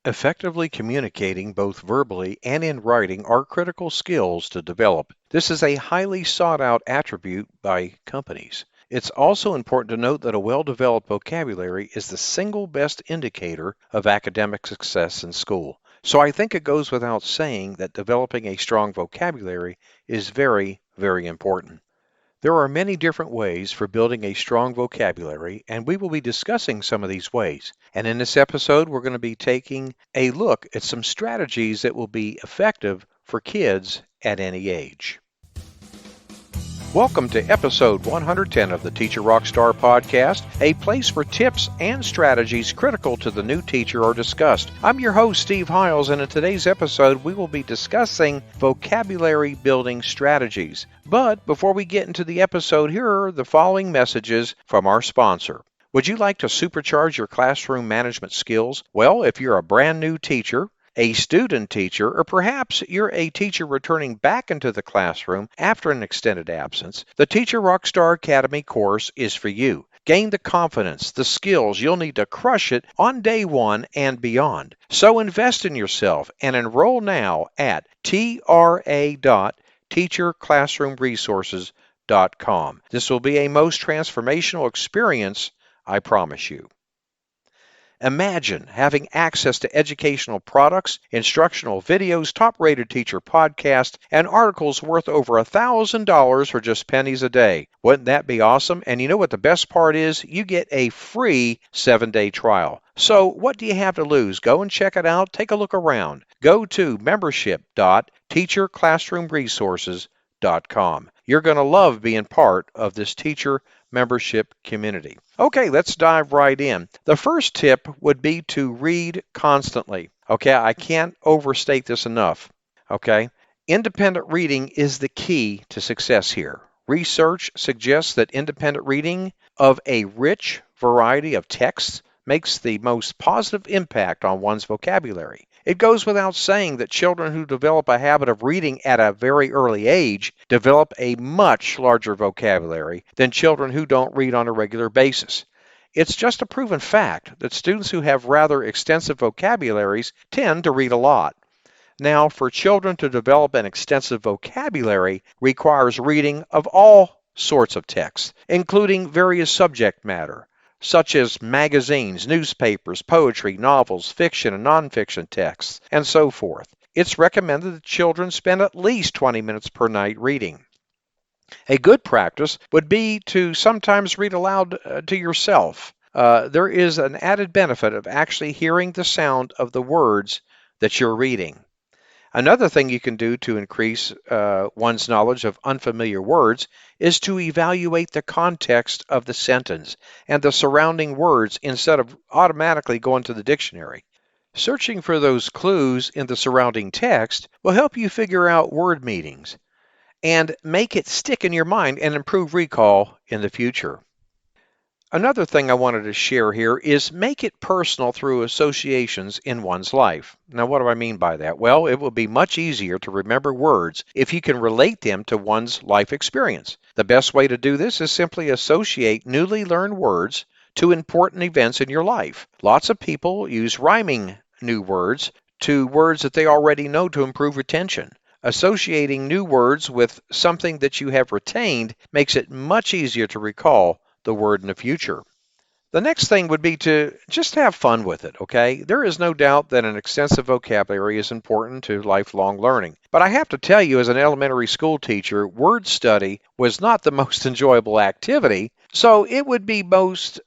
Effectively communicating both verbally and in writing are critical skills to develop. This is a highly sought out attribute by companies. It's also important to note that a well developed vocabulary is the single best indicator of academic success in school. So I think it goes without saying that developing a strong vocabulary is very, very important. There are many different ways for building a strong vocabulary, and we will be discussing some of these ways. And in this episode, we're going to be taking a look at some strategies that will be effective for kids at any age. Welcome to episode 110 of the Teacher Rockstar podcast, a place where tips and strategies critical to the new teacher are discussed. I'm your host, Steve Hiles, and in today's episode, we will be discussing vocabulary building strategies. But before we get into the episode, here are the following messages from our sponsor. Would you like to supercharge your classroom management skills? Well, if you're a brand new teacher, a student teacher, or perhaps you're a teacher returning back into the classroom after an extended absence, the Teacher Rockstar Academy course is for you. Gain the confidence, the skills you'll need to crush it on day one and beyond. So invest in yourself and enroll now at tra.teacherclassroomresources.com. This will be a most transformational experience, I promise you. Imagine having access to educational products, instructional videos, top-rated teacher podcasts, and articles worth over $1,000 for just pennies a day. Wouldn't that be awesome? And you know what the best part is? You get a free 7-day trial. So what do you have to lose? Go and check it out. Take a look around. Go to membership.teacherclassroomresources.com. You're going to love being part of this teacher membership community. Okay, let's dive right in. The first tip would be to read constantly. Okay, I can't overstate this enough. Okay, independent reading is the key to success here. Research suggests that independent reading of a rich variety of texts makes the most positive impact on one's vocabulary. It goes without saying that children who develop a habit of reading at a very early age develop a much larger vocabulary than children who don't read on a regular basis. It's just a proven fact that students who have rather extensive vocabularies tend to read a lot. Now, for children to develop an extensive vocabulary requires reading of all sorts of texts, including various subject matter, such as magazines, newspapers, poetry, novels, fiction and nonfiction texts, and so forth. It's recommended that children spend at least 20 minutes per night reading. A good practice would be to sometimes read aloud to yourself. There is an added benefit of actually hearing the sound of the words that you're reading. Another thing you can do to increase one's knowledge of unfamiliar words is to evaluate the context of the sentence and the surrounding words instead of automatically going to the dictionary. Searching for those clues in the surrounding text will help you figure out word meanings and make it stick in your mind and improve recall in the future. Another thing I wanted to share here is make it personal through associations in one's life. Now, what do I mean by that? Well, it will be much easier to remember words if you can relate them to one's life experience. The best way to do this is simply associate newly learned words to important events in your life. Lots of people use rhyming new words to words that they already know to improve retention. Associating new words with something that you have retained makes it much easier to recall the word in the future. The next thing would be to just have fun with it, okay? There is no doubt that an extensive vocabulary is important to lifelong learning. But I have to tell you, as an elementary school teacher, word study was not the most enjoyable activity, so it would be most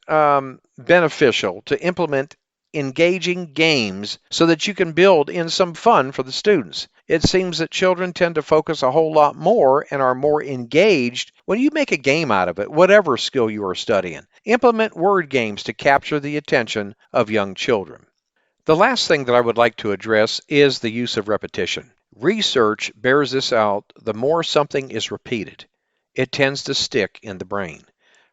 beneficial to implement engaging games so that you can build in some fun for the students. It seems that children tend to focus a whole lot more and are more engaged when you make a game out of it, whatever skill you are studying. Implement word games to capture the attention of young children. The last thing that I would like to address is the use of repetition. Research bears this out. The more something is repeated, it tends to stick in the brain.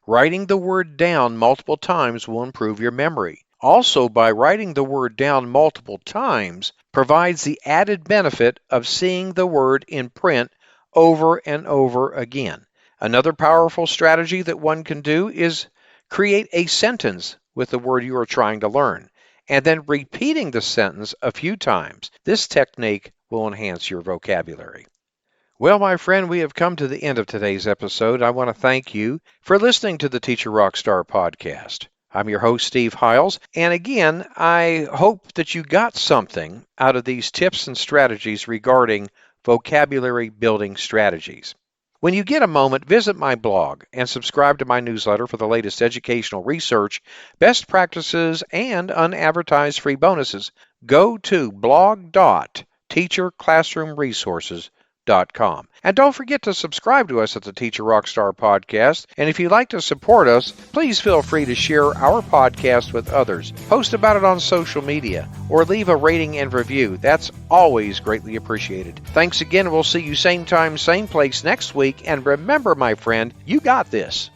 Writing the word down multiple times will improve your memory. Also, by writing the word down multiple times provides the added benefit of seeing the word in print over and over again. Another powerful strategy that one can do is create a sentence with the word you are trying to learn. and then repeating the sentence a few times. This technique will enhance your vocabulary. Well, my friend, we have come to the end of today's episode. I want to thank you for listening to the Teacher Rockstar podcast. I'm your host, Steve Hiles, and again, I hope that you got something out of these tips and strategies regarding vocabulary building strategies. When you get a moment, visit my blog and subscribe to my newsletter for the latest educational research, best practices, and unadvertised free bonuses. Go to blog.teacherclassroomresources.com. And don't forget to subscribe to us at the Teacher Rockstar Podcast. And if you'd like to support us, please feel free to share our podcast with others, post about it on social media, or leave a rating and review. That's always greatly appreciated. Thanks again. We'll see you same time, same place next week. And remember, my friend, you got this.